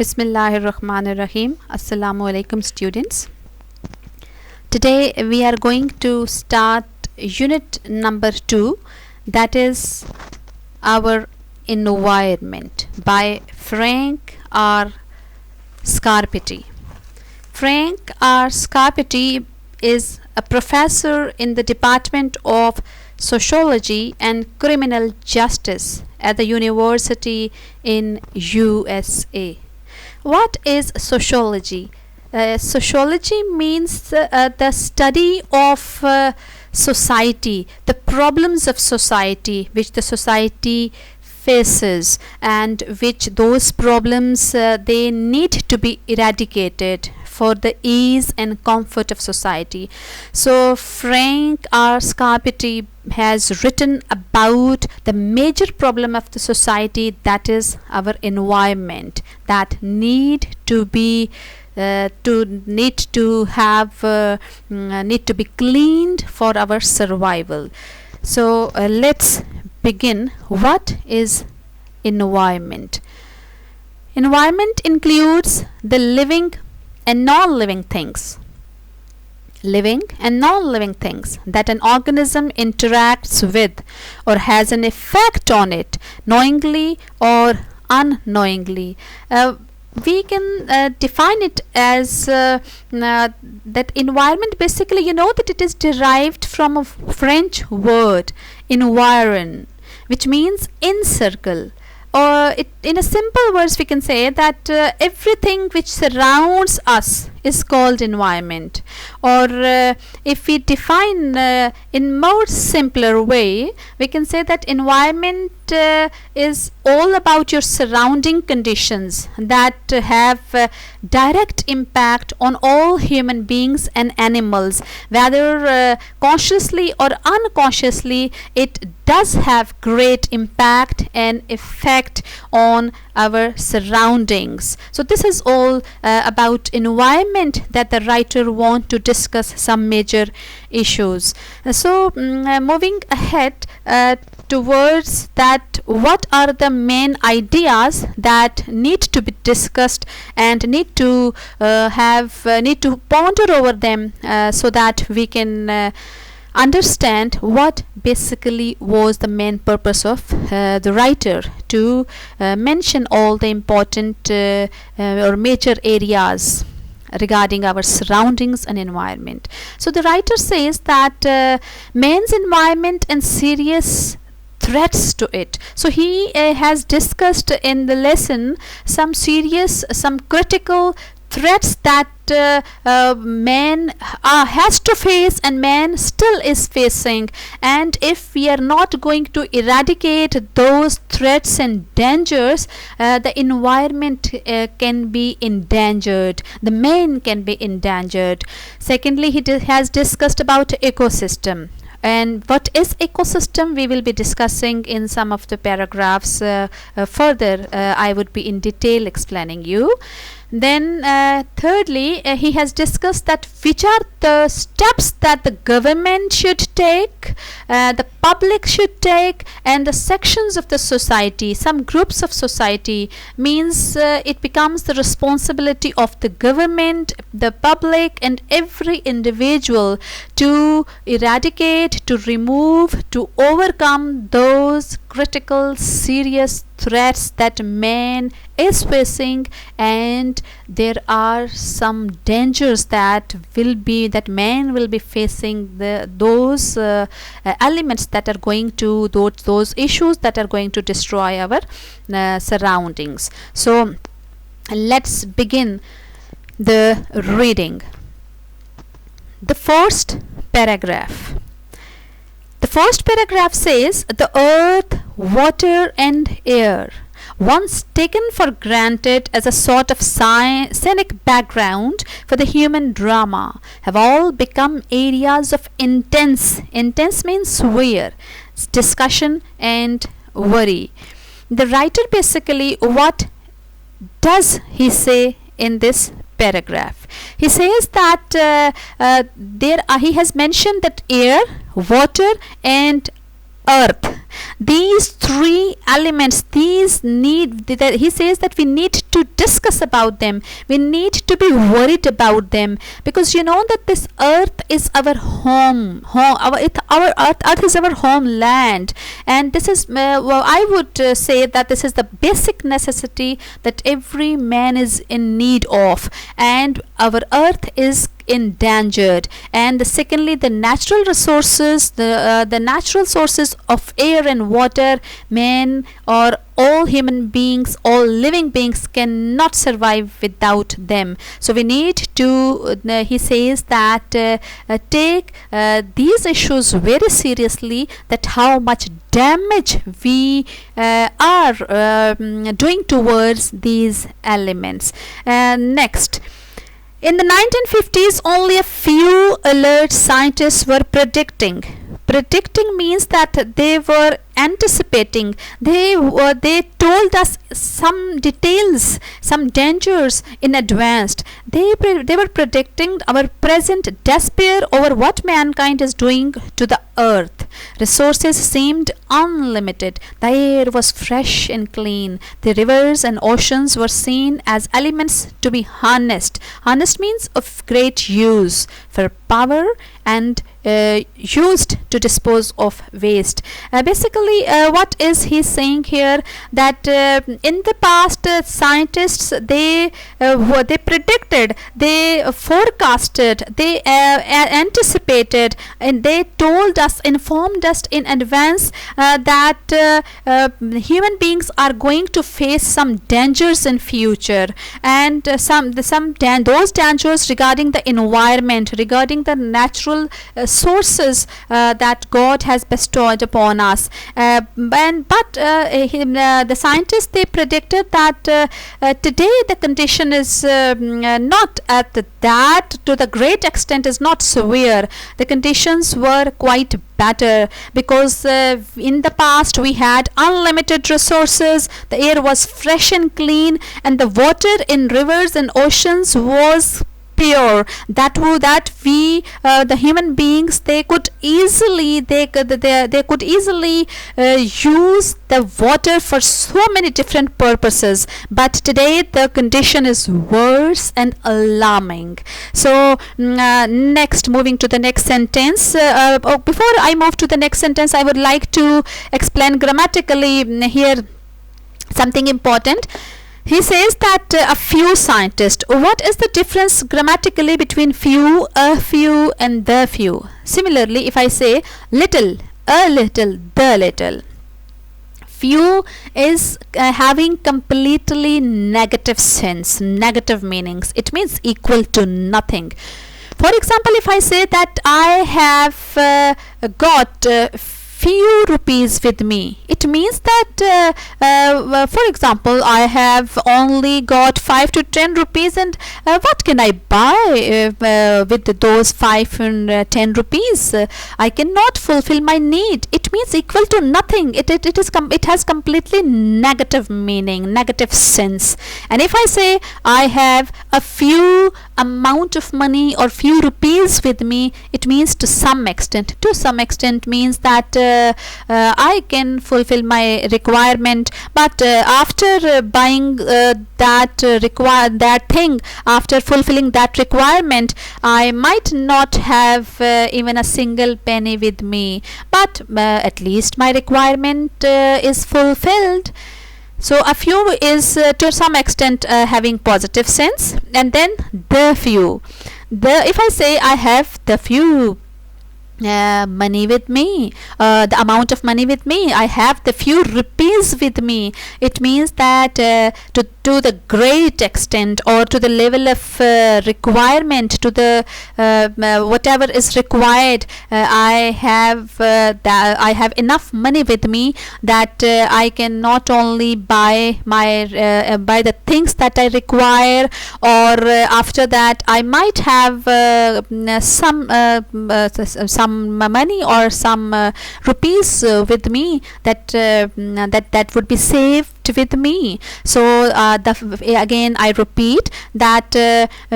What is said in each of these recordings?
Bismillahirrahmanirrahim. Assalamu alaikum students. Today we are going to start unit number 2, that is our environment, by Frank R. Scarpetti. Frank R. Scarpetti is a professor in the Department of Sociology and Criminal Justice at the University in USA. What is sociology? Sociology means the study of society, the problems of society which the society faces, and which those problems they need to be eradicated for the ease and comfort of society. So Frank R. Scarpetti has written about the major problem of the society, that is our environment, that need to be need to be cleaned for our survival. So let's begin. What is environment? Environment includes the living and non-living things. Living and non-living things that an organism interacts with or has an effect on it, knowingly or unknowingly. We can define it as that environment, basically that it is derived from a French word environ, which means encircle. Or in a simple words we can say that everything which surrounds us is called environment. Or if we define in more simpler way, we can say that environment is all about your surrounding conditions that have direct impact on all human beings and animals, whether consciously or unconsciously. It does have great impact and effect on our surroundings. So this is all about environment that the writer want to discuss some major issues. So moving ahead towards that, what are the main ideas that need to be discussed and need to ponder over them so that we can understand what basically was the main purpose of the writer to mention all the important or major areas regarding our surroundings and environment. So the writer says that man's environment and serious threats to it. So he has discussed in the lesson some critical threats that man has to face and man still is facing, and if we are not going to eradicate those threats and dangers, the environment can be endangered, the man can be endangered. Secondly, he has discussed about ecosystem. And what is ecosystem, we will be discussing in some of the paragraphs further. I would be in detail explaining you. Then thirdly, he has discussed that which are the steps that the government should take, the public should take, and the sections of the society, some groups of society, means it becomes the responsibility of the government, the public, and every individual to eradicate, to remove, to overcome those critical, serious threats that man is facing, and there are some dangers that man will be facing, those elements that are going to those issues that are going to destroy our surroundings. So let's begin the reading. The first paragraph. The first paragraph says, the earth, water and air, once taken for granted as a sort of scenic background for the human drama, have all become areas of intense means severe, discussion and worry. The writer basically, what does he say in this paragraph? He says that he has mentioned that air, water and earth, These three elements, these need, that he says that we need to discuss about them, we need to be worried about them, because you know that this earth is our earth is our homeland, and this is I would say that this is the basic necessity that every man is in need of, and our earth is endangered. And secondly, the natural resources, the natural sources of air and water, men or all human beings, all living beings cannot survive without them. So we need to he says that take these issues very seriously, that how much damage we are doing towards these elements. Next, in the 1950s, only a few alert scientists were predicting. Predicting means that they were anticipating. They told us some details, some dangers in advance. They were predicting our present despair over what mankind is doing to the earth. Resources seemed unlimited. The air was fresh and clean. The rivers and oceans were seen as elements to be harnessed. Harnessed means of great use for power and used to dispose of waste. Basically, what is he saying here? That in the past, scientists they predicted, they forecasted, they anticipated, and they told us, informed us in advance that human beings are going to face some dangers in future, and those dangers regarding the environment, regarding the natural sources that God has bestowed upon us. But the scientists, they predicted that today the condition is not at that to the great extent, is not severe. The conditions were quite better, because in the past we had unlimited resources, the air was fresh and clean, and the water in rivers and oceans was pure, that we the human beings, they could easily use the water for so many different purposes. But today the condition is worse and alarming. So next, moving to the next sentence, before I move to the next sentence, I would like to explain grammatically here something important. He says that a few scientists. What is the difference grammatically between few, a few, and the few? Similarly, if I say little, a little, the little, few is having completely negative sense, negative meanings. It means equal to nothing. For example, if I say that I have got few rupees with me, it means that for example, I have only got 5 to 10 rupees, and what can I buy with those 5 and 10 rupees? I cannot fulfill my need. It means equal to nothing. It has completely negative meaning, negative sense. And if I say I have a few amount of money or few rupees with me, it means to some extent. To some extent means that I can fulfill my requirement, but after buying that thing, after fulfilling that requirement, I might not have even a single penny with me, but at least my requirement is fulfilled. So a few is to some extent having positive sense. And then the few. If I say I have the few money with me, the amount of money with me, I have the few rupees with me, it means that to the great extent, or to the level of requirement, to the whatever is required, I have enough money with me that I can not only buy buy the things that I require, or after that I might have some money or some rupees with me that would be saved with me. So again I repeat that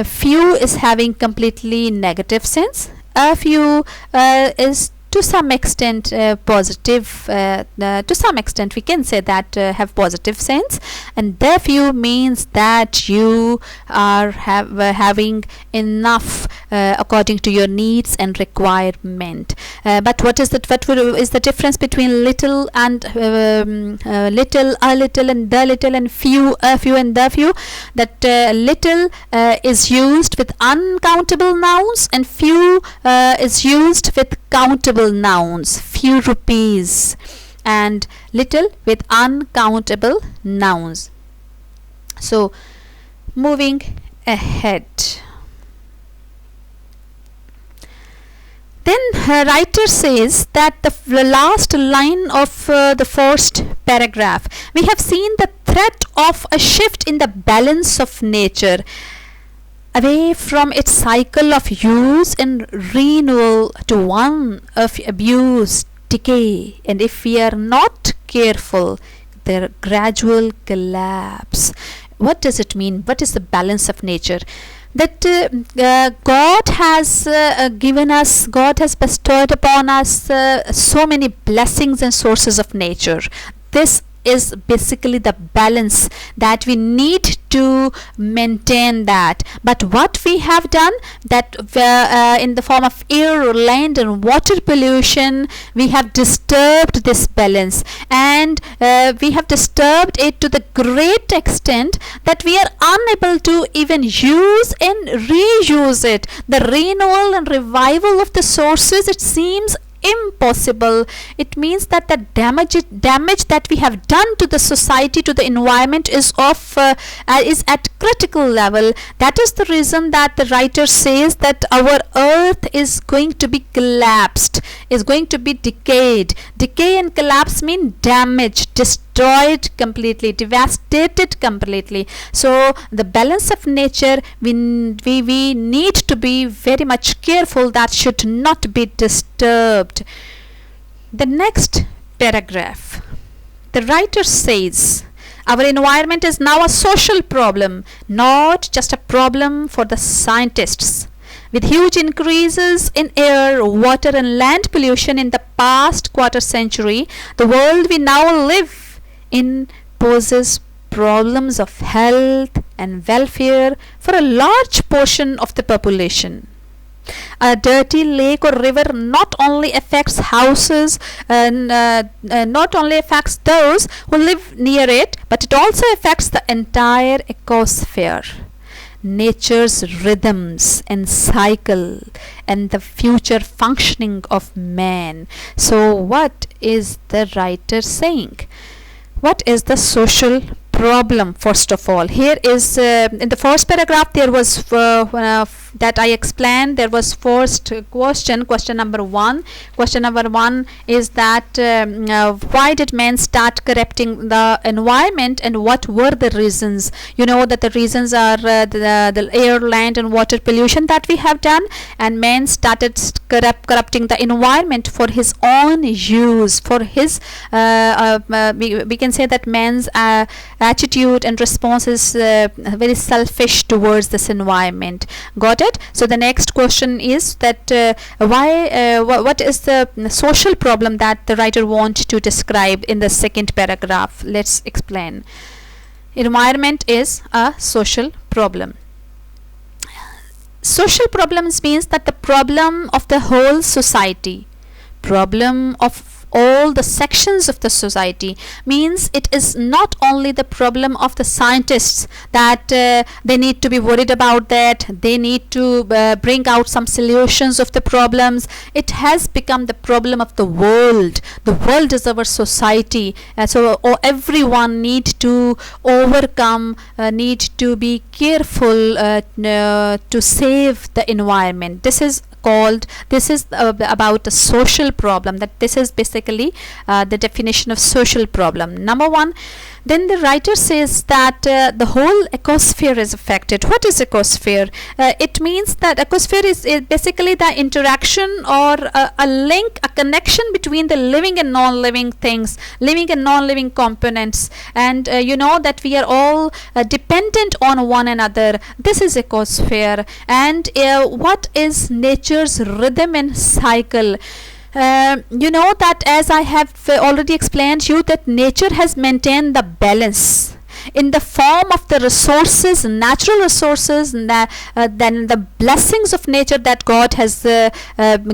few is having completely negative sense. A few is to some extent positive, to some extent we can say that have positive sense, and the few means that you are having enough according to your needs and requirement. But what is the difference between little and little, a little, and the little, and few, a few, and the few? That little is used with uncountable nouns, and few is used with countable nouns. Few rupees, and little with uncountable nouns. So moving ahead, then writer says that the last line of the first paragraph, we have seen the threat of a shift in the balance of nature away from its cycle of use and renewal to one of abuse, decay, and if we are not careful, their gradual collapse. What does it mean? What is the balance of nature? That God has given us, God has bestowed upon us so many blessings and sources of nature. This is basically the balance that we need to maintain that. But what we have done, that in the form of air, land, and water pollution, we have disturbed this balance, and we have disturbed it to the great extent that we are unable to even use and reuse it. The renewal and revival of the sources, it seems impossible. It means that the damage that we have done to the society, to the environment, is at critical level. That is the reason that the writer says that our earth is going to be collapsed, is going to be decayed. Decay and collapse mean damage, destroyed completely, devastated completely. So the balance of nature, we need to be very much careful that should not be disturbed. The next paragraph, the writer says our environment is now a social problem, not just a problem for the scientists. With huge increases in air, water, and land pollution in the past quarter century, the world we now live in poses problems of health and welfare for a large portion of the population. A dirty lake or river not only affects houses and not only affects those who live near it, but it also affects the entire ecosphere, nature's rhythms and cycle, and the future functioning of man. So what is the writer saying? What is the social problem? First of all, here is in the first paragraph there was that I explained, there was first question number one. Question number one is that why did men start corrupting the environment, and what were the reasons? You know that the reasons are the air, land, and water pollution that we have done, and man started corrupting the environment for his own use, for his we can say that man's attitude and response is very selfish towards this environment. Got it? So the next question is that what is the social problem that the writer wants to describe in the second paragraph? Let's explain. Environment is a social problem. Social problems means that the problem of the whole society, problem of all the sections of the society, means it is not only the problem of the scientists that they need to be worried about, that they need to bring out some solutions of the problems. It has become the problem of the world. The world is our society, so everyone need to overcome, need to be careful to save the environment. This is about a social problem. That this is basically the definition of social problem. Number one, then the writer says that the whole ecosphere is affected. What is ecosphere? It means that ecosphere is basically the interaction or a link, a connection between the living and non-living things, living and non-living components, and you know that we are all dependent on one another. This is ecosphere. And what is nature's rhythm and cycle? You know that, as I have already explained you, that nature has maintained the balance in the form of the resources, natural resources, then the blessings of nature that God has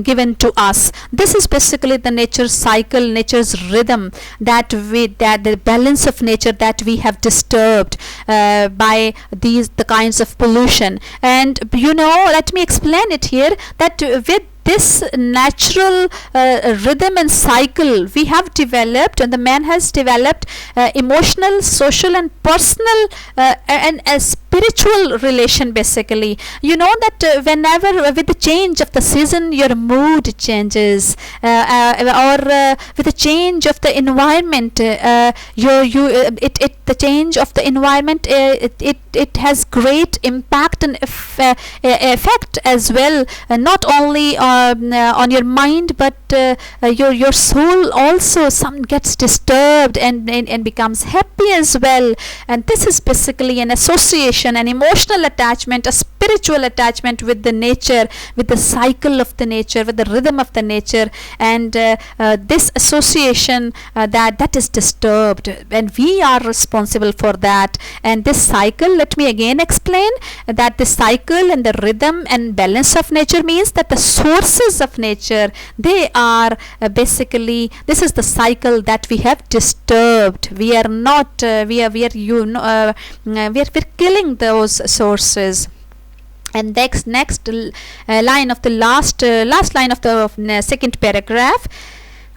given to us. This is basically the nature's cycle, nature's rhythm, that the balance of nature that we have disturbed by the kinds of pollution. And you know, let me explain it here, that with this natural rhythm and cycle we have developed, and the man has developed emotional, social and personal and a spiritual relation. Basically, you know that whenever with the change of the season your mood changes, or with the change of the environment, the change of the environment, it has great impact and effect as well, not only on your mind, but your soul also some gets disturbed and becomes happy as well. And this is basically an association, an emotional attachment, a spiritual attachment with the nature, with the cycle of the nature, with the rhythm of the nature. And this association that is disturbed, and we are responsible for that. And this cycle, let me again explain that the cycle and the rhythm and balance of nature means that the sources of nature, they are basically, this is the cycle that we have disturbed. We are not we are killing those sources. And next line of the last line of the second paragraph: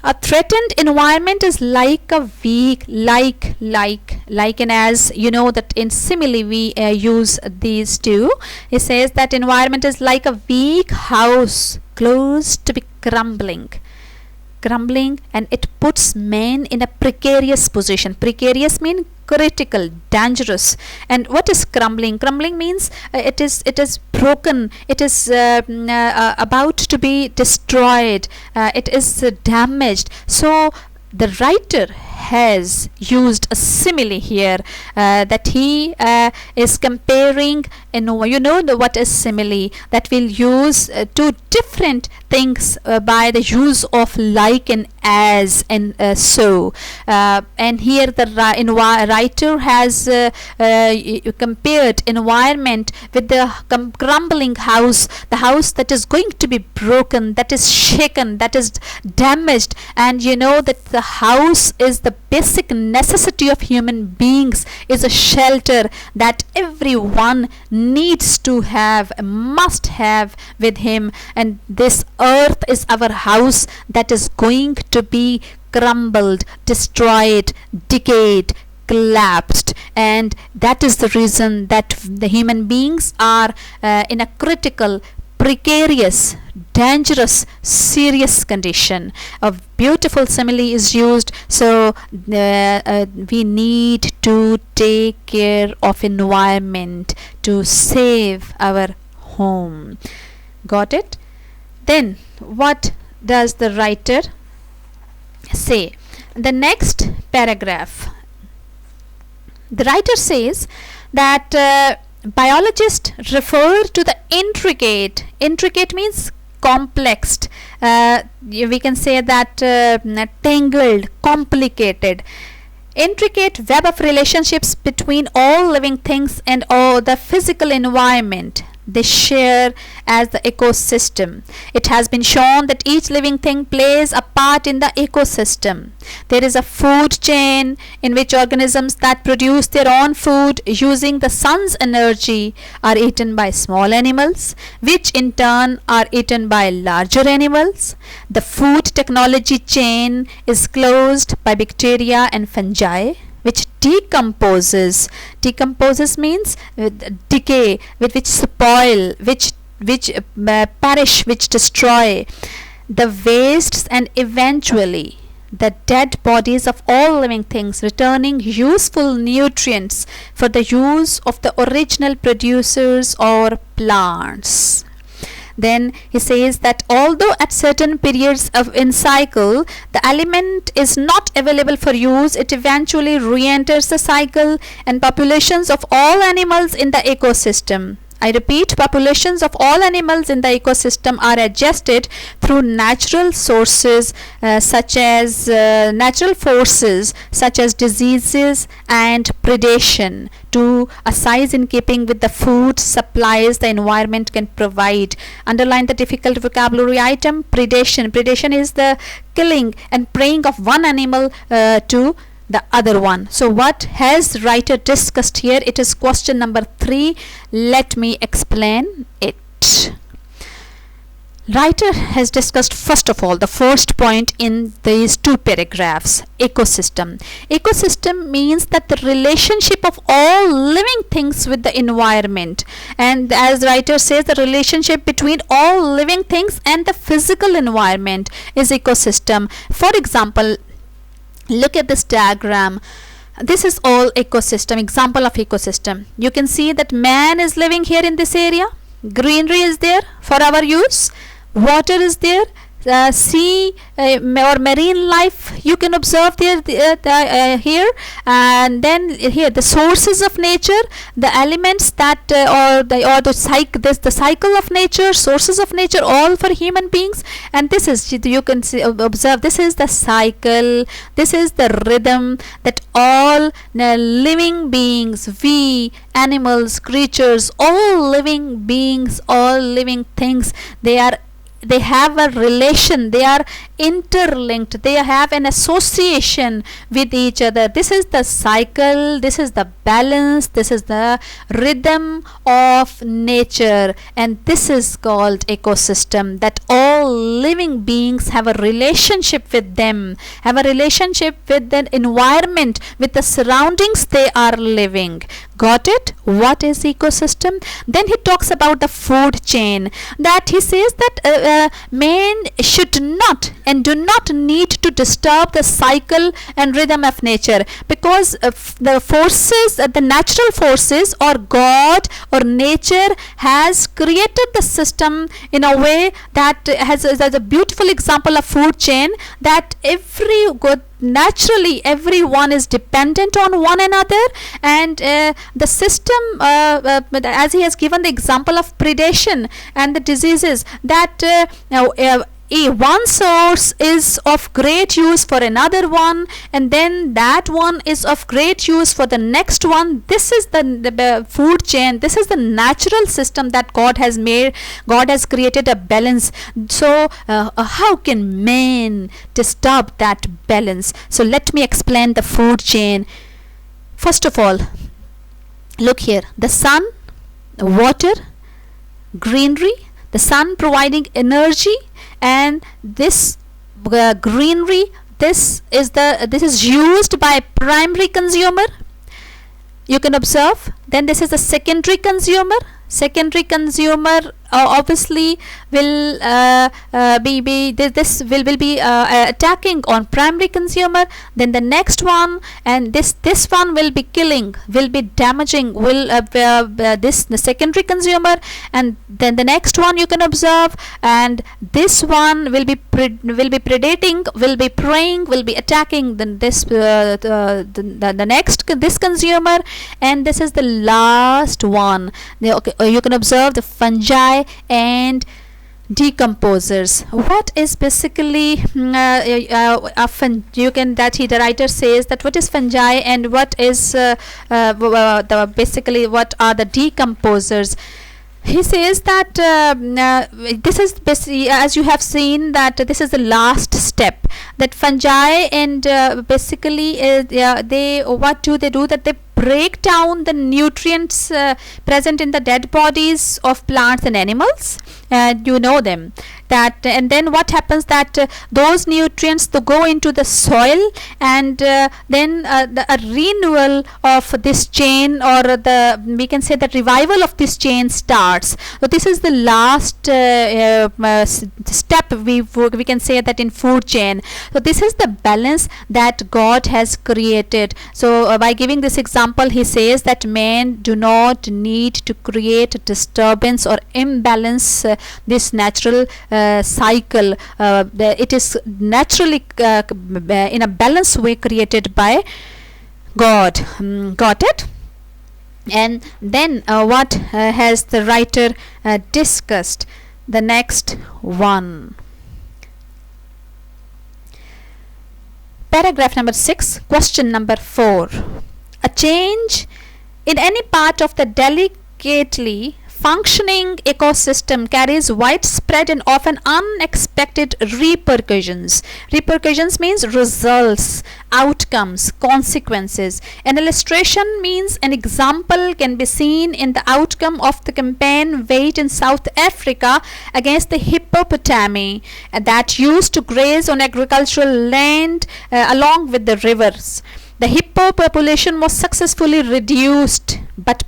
a threatened environment is like a weak, and as you know that in simile we use these two. It says that environment is like a weak house close to be crumbling, and it puts man in a precarious position. Precarious mean critical, dangerous. And what is crumbling? Crumbling means it is broken, it is about to be destroyed, it is damaged. So the writer has used a simile here, that he is comparing, what is simile, that will use two different things by the use of like and as and so. And here the writer has compared environment with the crumbling house, the house that is going to be broken, that is shaken, that is damaged. And you know that the house is the basic necessity of human beings, is a shelter that everyone needs to have, must have with him. And this earth is our house that is going to be crumbled, destroyed, decayed, collapsed. And that is the reason that the human beings are in a critical, precarious, dangerous, serious condition. A beautiful simile is used. So we need to take care of environment to save our home. Got it? Then what does the writer say? The next paragraph, the writer says that biologists refer to the intricate means complex, we can say that tangled, complicated, intricate web of relationships between all living things and all the physical environment they share as the ecosystem. It has been shown that each living thing plays a part in the ecosystem. There is a food chain in which organisms that produce their own food using the sun's energy are eaten by small animals, which in turn are eaten by larger animals. The food technology chain is closed by bacteria and fungi, which decomposes means decay, which spoil, which perish, which destroy the wastes, and eventually the dead bodies of all living things, returning useful nutrients for the use of the original producers or plants. Then he says that although at certain periods in cycle the element is not available for use, it eventually re-enters the cycle, and populations of all animals in the ecosystem I repeat, populations of all animals in the ecosystem are adjusted through natural sources natural forces such as diseases and predation to a size in keeping with the food supplies the environment can provide. Underline the difficult vocabulary item, predation. Predation is the killing and preying of one animal to the other one. So what has writer discussed here? It is question number 3. Let me explain it. Writer has discussed first of all the first point in these 2 paragraphs, ecosystem. Ecosystem means that the relationship of all living things with the environment, and as writer says, the relationship between all living things and the physical environment is ecosystem. For example, look at this diagram. This is all ecosystem, example of ecosystem. You can see that man is living here in this area. Greenery is there for our use. Water is there. Sea or marine life you can observe there here, and then here the sources of nature, the elements that the cycle of nature, sources of nature, all for human beings. And this is, you can see, observe, this is the cycle, this is the rhythm that all living beings, we animals, creatures, all living beings, all living things, they have a relation, they are interlinked, they have an association with each other. This is the cycle, this is the balance, this is the rhythm of nature, and this is called ecosystem, that all living beings have a relationship with them, have a relationship with the environment, with the surroundings they are living. Got it? What is ecosystem? Then he talks about the food chain, that he says that man should not and do not need to disturb the cycle and rhythm of nature, because the forces, the natural forces, or God or nature has created the system in a way that has a beautiful example of food chain, that naturally everyone is dependent on one another, and the system as he has given the example of predation and the diseases, that one source is of great use for another one, and then that one is of great use for the next one. This is the food chain. This is the natural system that God has made. God has created a balance. So how can man disturb that balance? So let me explain the food chain. First of all, look here, the sun, water, greenery, the sun providing energy, and this greenery, this is used by primary consumer, you can observe. Then this is the secondary consumer. Secondary consumer obviously will be attacking on primary consumer. Then the next one, and this one will be killing, will be damaging, the secondary consumer. And then the next one you can observe, and this one will be predating, will be preying, will be attacking then this the next this consumer. And this is the last one. You can observe the fungi and decomposers. What is basically the writer says that what is fungi and what is basically what are the decomposers. He says that this is basically, as you have seen, that this is the last step, that fungi and basically they what do they do, that they break down the nutrients present in the dead bodies of plants and animals. You know them, that and then what happens, that those nutrients to go into the soil, and then a renewal of this chain, or we can say that revival of this chain starts. So this is the last step, we can say that in food chain. So this is the balance that God has created. So by giving this example, he says that men do not need to create a disturbance or imbalance this natural cycle. It is naturally in a balanced way created by God. Got it? And then what has the writer discussed? The next one. Paragraph number 6, question number 4. A change in any part of the delicately functioning ecosystem carries widespread and often unexpected repercussions. Repercussions means results, outcomes, consequences. An illustration means an example can be seen in the outcome of the campaign waged in South Africa against the hippopotami that used to graze on agricultural land along with the rivers. The hippo population was successfully reduced, but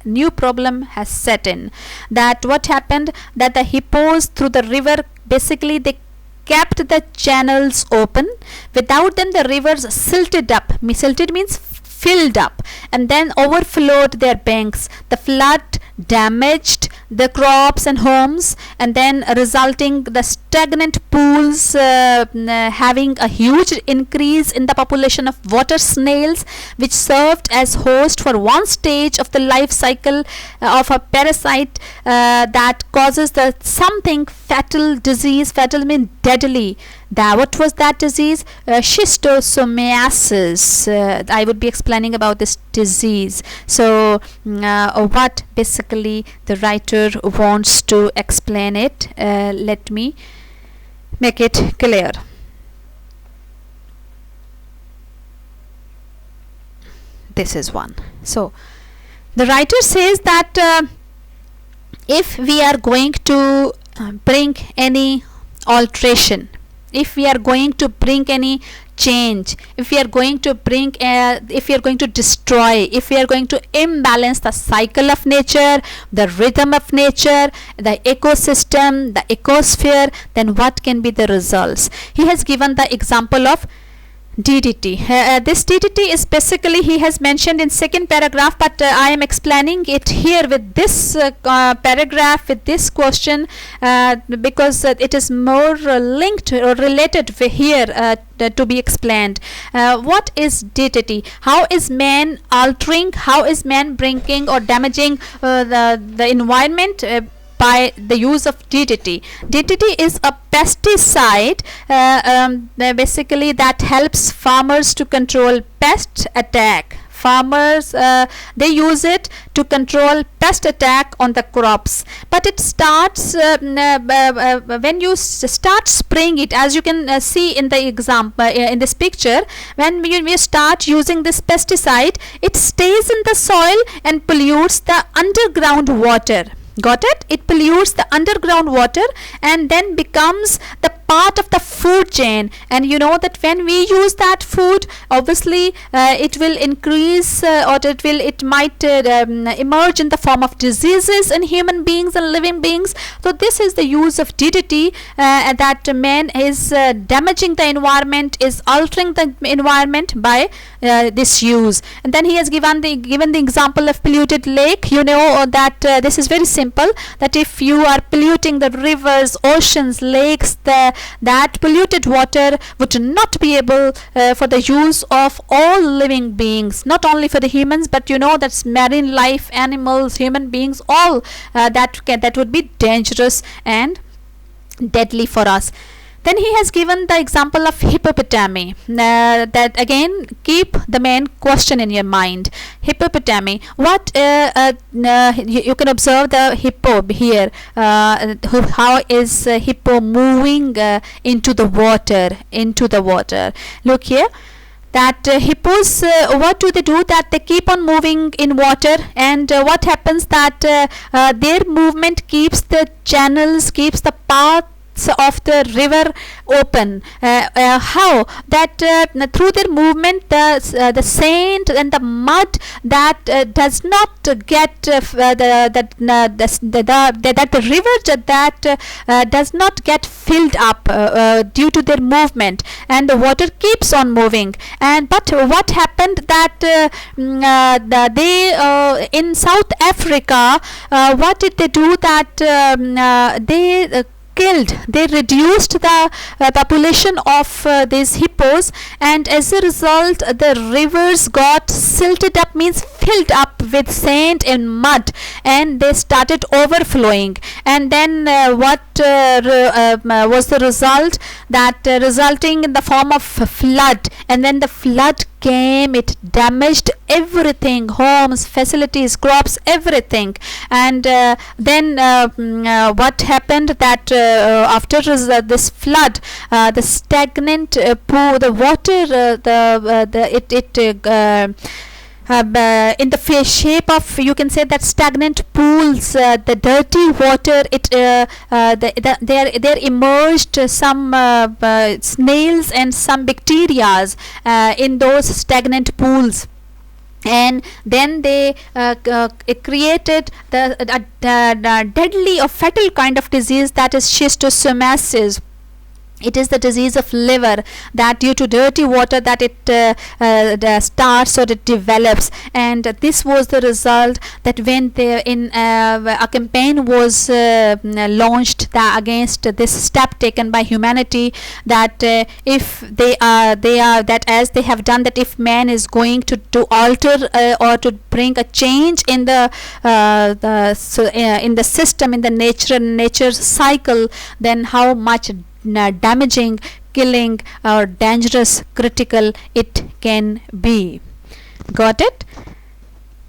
new problem has set in. That what happened, that the hippos through the river, basically they kept the channels open. Without them the rivers silted up. Silted means filled up, and then overflowed their banks. The flood damaged the crops and homes, and then resulting the stagnant pools having a huge increase in the population of water snails, which served as host for one stage of the life cycle of a parasite that causes the something fatal disease. Fatal means deadly. What was that disease? Schistosomiasis. I would be explaining about this disease. So what basically the writer wants to explain it, let me make it clear. This is one. So the writer says that if we are going to bring any alteration, if we are going to bring any change, if we are going to bring if we are going to destroy, if we are going to imbalance the cycle of nature, the rhythm of nature, the ecosystem, the ecosphere, then what can be the results? He has given the example of DDT. This DDT is basically, he has mentioned in second paragraph, but I am explaining it here with this paragraph, with this question, because it is more linked or related here to be explained. What is DDT? How is man altering, how is man bringing or damaging the environment by the use of DDT? DDT is a pesticide basically that helps farmers to control pest attack. Farmers they use it to control pest attack on the crops, but it starts when you start spraying it, as you can see in the example in this picture. When you start using this pesticide, it stays in the soil and pollutes the underground water. Got it? It pollutes the underground water and then becomes the part of the food chain. And you know that when we use that food, obviously it will increase or it might emerge in the form of diseases in human beings and living beings. So this is the use of DDT, that man is damaging the environment, is altering the environment by this use. And then he has given the example of polluted lake. You know that this is very simple, that if you are polluting the rivers, oceans, lakes, that polluted water would not be able for the use of all living beings, not only for the humans, but you know that's marine life, animals, human beings, all that would be dangerous and deadly for us. Then he has given the example of hippopotami. That again, keep the main question in your mind. Hippopotami. What you can observe the hippo here. How is hippo moving into the water? Look here. That hippos, what do? That they keep on moving in water, and what happens that their movement keeps the channels, keeps the path of the river open. How? That through their movement the sand and the mud that does not get that the river that does not get filled up due to their movement, and the water keeps on moving. And but what happened that they in South Africa, what did they do? That they reduced the population of these hippos, and as a result the rivers got silted up, means filled up with sand and mud, and they started overflowing. And then what was the result? That resulting in the form of a flood. And when the flood came, it damaged everything, homes, facilities, crops, everything. And then what happened, that after this flood, the stagnant pool, the water, in the shape of, you can say, that stagnant pools, the dirty water, there emerged some snails and some bacteria in those stagnant pools. And then they it created the deadly or fatal kind of disease, that is schistosomiasis. It is the disease of liver, that due to dirty water that it starts or it develops. And this was the result, that when a campaign was launched against this step taken by humanity, that if they are that as they have done, that if man is going to alter or to bring a change in the in the system, in the nature's cycle, then how much damaging, killing, or dangerous, critical it can be. Got it?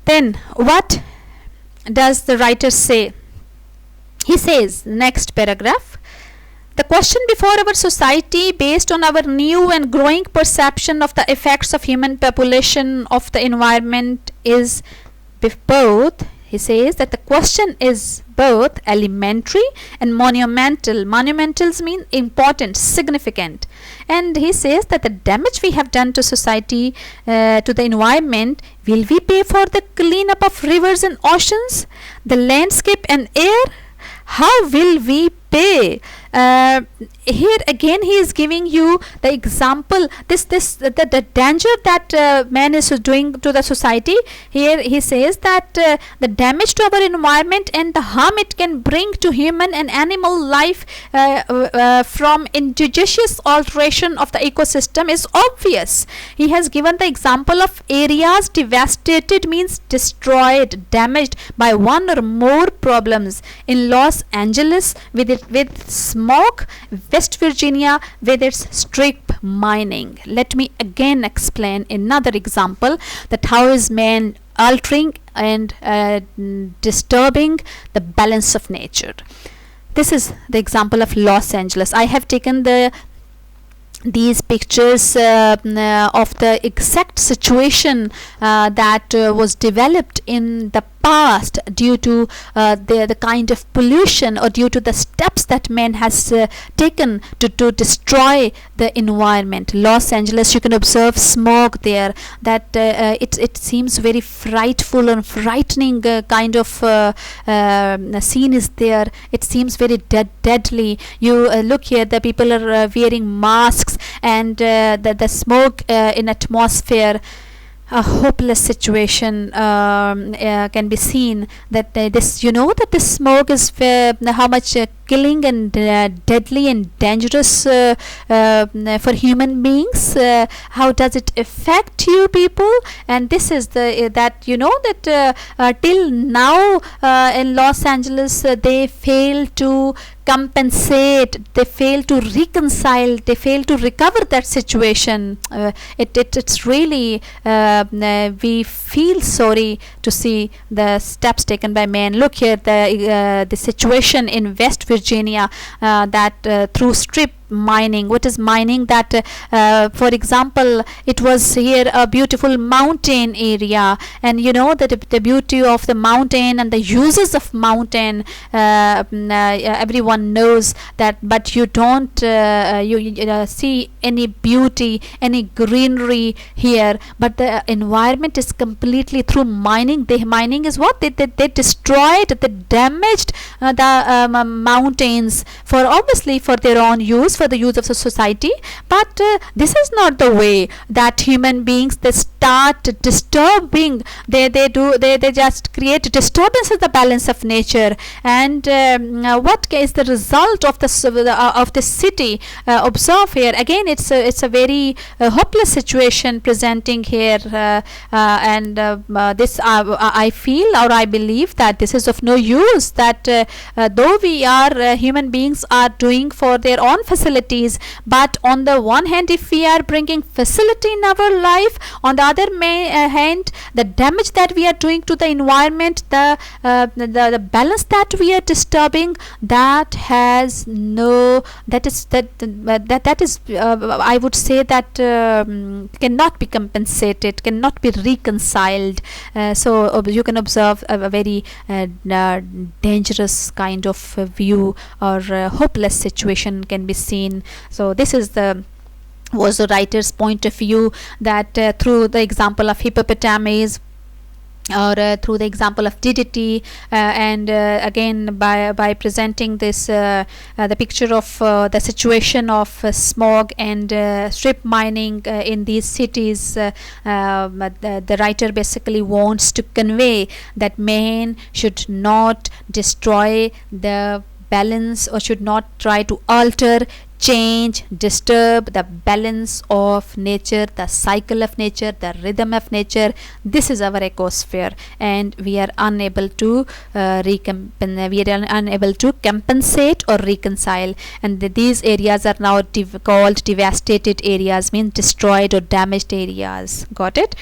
Then what does the writer say? He says, next paragraph, the question before our society, based on our new and growing perception of the effects of human population of the environment, is both, he says that the question is both elementary and monumental. Monumentals mean important, significant. And he says that the damage we have done to society, to the environment, will we pay for the cleanup of rivers and oceans, the landscape and air? How will we pay? Here again he is giving you the example, the danger that man is doing to the society. Here he says that the damage to our environment and the harm it can bring to human and animal life from injudicious alteration of the ecosystem is obvious. He has given the example of areas devastated, means destroyed, damaged by one or more problems. In Los Angeles with smog, West Virginia with its strip mining. Let me again explain another example, that how is man altering and disturbing the balance of nature. This is the example of Los Angeles. I have taken these pictures of the exact situation that was developed in the past due to the kind of pollution, or due to the steps that man has taken to destroy the environment. Los Angeles, you can observe smog there, that it seems very frightful and frightening kind of scene is there. It seems very deadly. You look here, the people are wearing masks, and the smoke in atmosphere, a hopeless situation can be seen. That this, you know, that this smoke is how much killing and deadly and dangerous for human beings. How does it affect you people? And this is the that, you know, that till now in Los Angeles they fail to compensate, they fail to reconcile, they fail to recover that situation. It's really we feel sorry to see the steps taken by man. Look here, the situation in West Virginia, that through strip mining. What is mining? That for example, it was here a beautiful mountain area, and you know that the beauty of the mountain and the uses of mountain, everyone knows that, but you don't see any beauty, any greenery here. But the environment is completely through mining. The mining is what they destroyed, they damaged the mountains for obviously for their own use, for the use of the society. But this is not the way that human beings, they start disturbing, they just create disturbance of the balance of nature. And what is the result of the city? Observe here again, it's a very hopeless situation presenting here, and this I feel, or I believe, that this is of no use, that though we are human beings are doing for their own facilities, but on the one hand, if we are bringing facility in our life, on the other hand, the damage that we are doing to the environment, the balance that we are disturbing, that has no, that is I would say that cannot be compensated, cannot be reconciled. So you can observe a very dangerous kind of view, or hopeless situation can be seen. So this is was the writer's point of view, that through the example of hippopotamus, or through the example of DDT, and again by presenting this the picture of the situation of smog and strip mining in these cities, the writer basically wants to convey that man should not destroy the balance, or should not try to alter, change, disturb the balance of nature, the cycle of nature, the rhythm of nature. This is our ecosphere, and we are unable to compensate or reconcile. And these areas are now called devastated areas, means destroyed or damaged areas. Got it?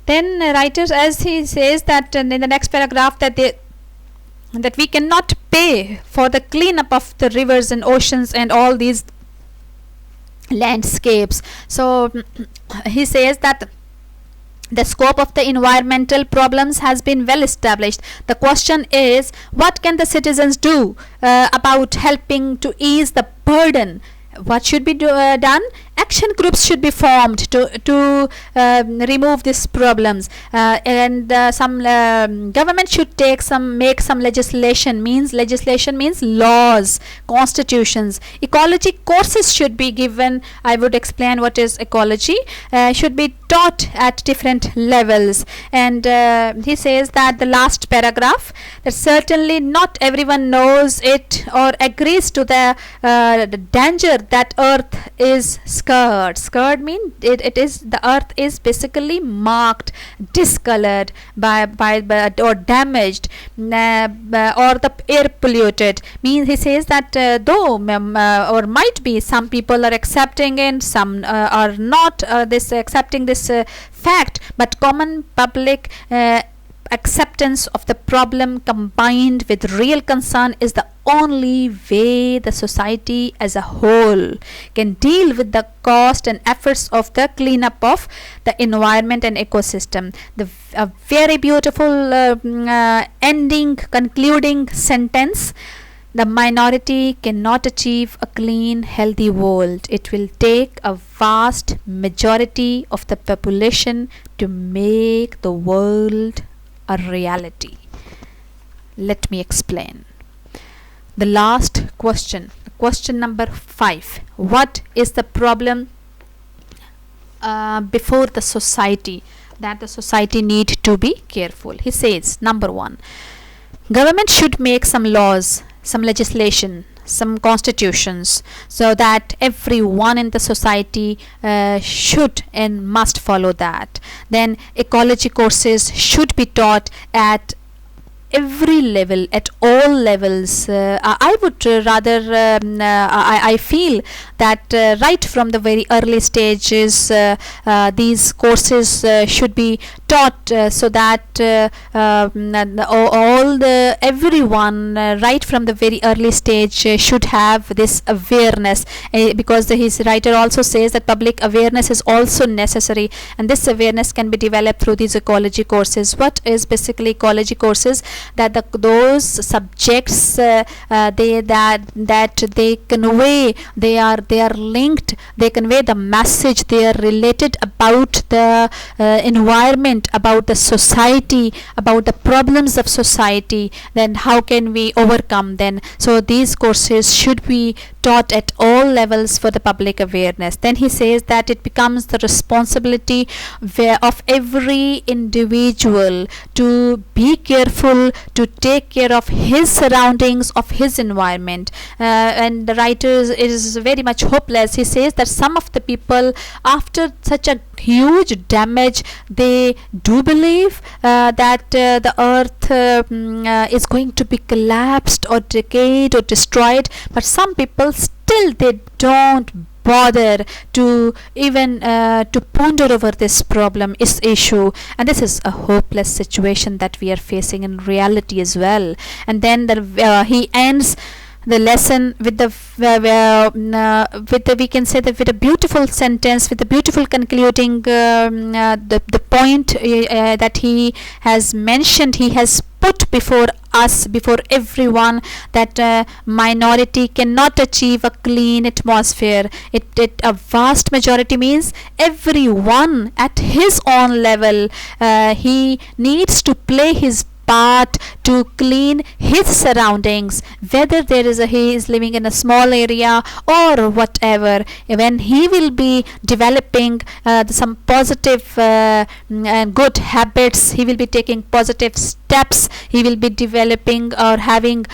Then writers, as he says that in the next paragraph, that we cannot pay for the cleanup of the rivers and oceans and all these landscapes. So he says that the scope of the environmental problems has been well established. The question is, what can the citizens do about helping to ease the burden? What should be done? Action groups should be formed to remove these problems, and some government should make some legislation. Legislation means laws, constitutions. Ecology courses should be given. I would explain what is ecology. Should be taught at different levels. And he says that the last paragraph, that certainly not everyone knows it or agrees to the danger that earth is scarred mean it is, the earth is basically marked, discolored by or damaged, or the air polluted. Means he says that though or might be some people are accepting and some are not accepting this fact, but common public acceptance of the problem combined with real concern is the only way the society as a whole can deal with the cost and efforts of the cleanup of the environment and ecosystem. A very beautiful concluding sentence. The minority cannot achieve a clean, healthy world. It will take a vast majority of the population to make the world a reality. Let me explain. The last question, question number 5. What is the problem before the society, that the society need to be careful? He says, number 1, government should make some laws, some legislation, some constitutions, so that everyone in the society should and must follow that. Then ecology courses should be taught at every level, at all levels. I would rather I feel that right from the very early stages these courses should be taught, so that everyone right from the very early stage should have this awareness, because his writer also says that public awareness is also necessary, and this awareness can be developed through these ecology courses. What is basically ecology courses? That those subjects they convey, they are linked, they convey the message, they are related about the environment, ignorant about the society, about the problems of society, then how can we overcome then? So these courses should be taught at all levels for the public awareness. Then he says that it becomes the responsibility of every individual to be careful, to take care of his surroundings, of his environment. And the writer is very much hopeless. He says that some of the people, after such a huge damage, they do believe that the earth is going to be collapsed or decayed or destroyed, but some people still they don't bother to even to ponder over this problem, this issue, and this is a hopeless situation that we are facing in reality as well. And then he ends the lesson with the we can say that with a beautiful sentence, with a beautiful concluding the point that he has mentioned, he has put before us, before everyone, that minority cannot achieve a clean atmosphere. A vast majority means everyone at his own level, he needs to play his part to clean his surroundings, whether he is living in a small area or whatever. When he will be developing some positive and good habits, he will be taking positive steps, he will be developing or having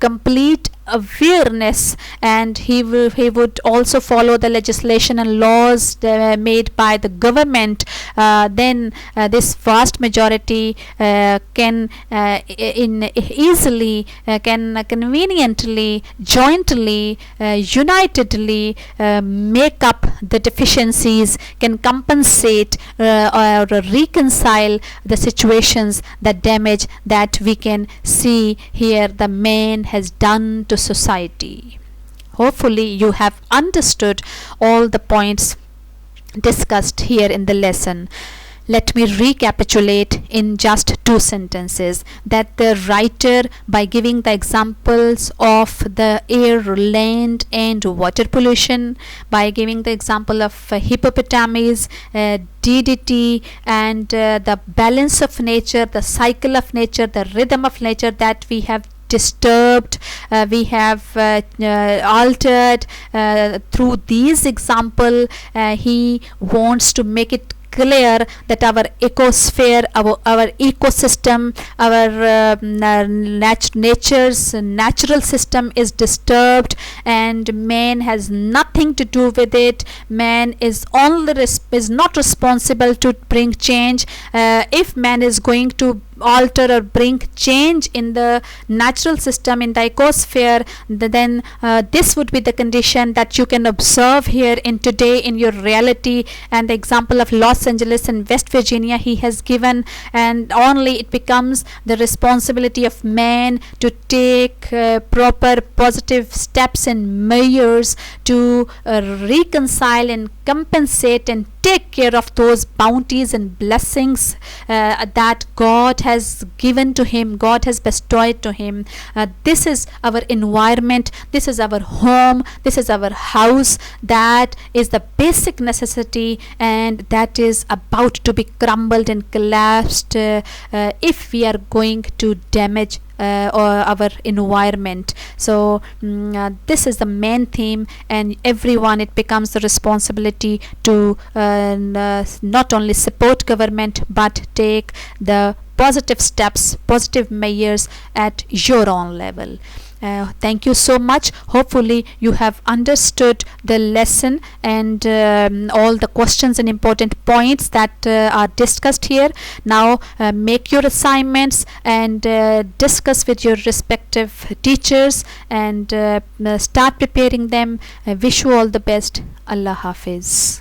complete awareness, and he would also follow the legislation and laws made by the government. Then this vast majority can easily can conveniently, jointly, unitedly make up the deficiencies, can compensate or reconcile the situations, the damage that we can see here the man has done to society. Hopefully you have understood all the points discussed here in the lesson. Let me recapitulate in just 2 sentences that the writer, by giving the examples of the air, land and water pollution, by giving the example of hippopotamus, DDT, and the balance of nature, the cycle of nature, the rhythm of nature that we have disturbed, we have altered through these example, he wants to make it clear that our ecosphere, our ecosystem, our nature's natural system is disturbed, and man has nothing to do with it. Man is not responsible to bring change. If man is going to alter or bring change in the natural system, in the ecosphere, then this would be the condition that you can observe here in today in your reality. And the example of Los Angeles and West Virginia he has given, and only it becomes the responsibility of man to take proper positive steps and measures to reconcile and compensate and take care of those bounties and blessings that God has given to him, God has bestowed to him. This is our environment, this is our home, this is our house, that is the basic necessity, and that is about to be crumbled and collapsed if we are going to damage our environment. So this is the main theme, and everyone, it becomes the responsibility to not only support government but take the positive steps, positive measures at your own level. Thank you so much. Hopefully you have understood the lesson and all the questions and important points that are discussed here. Now make your assignments and discuss with your respective teachers and start preparing them. I wish you all the best. Allah Hafiz.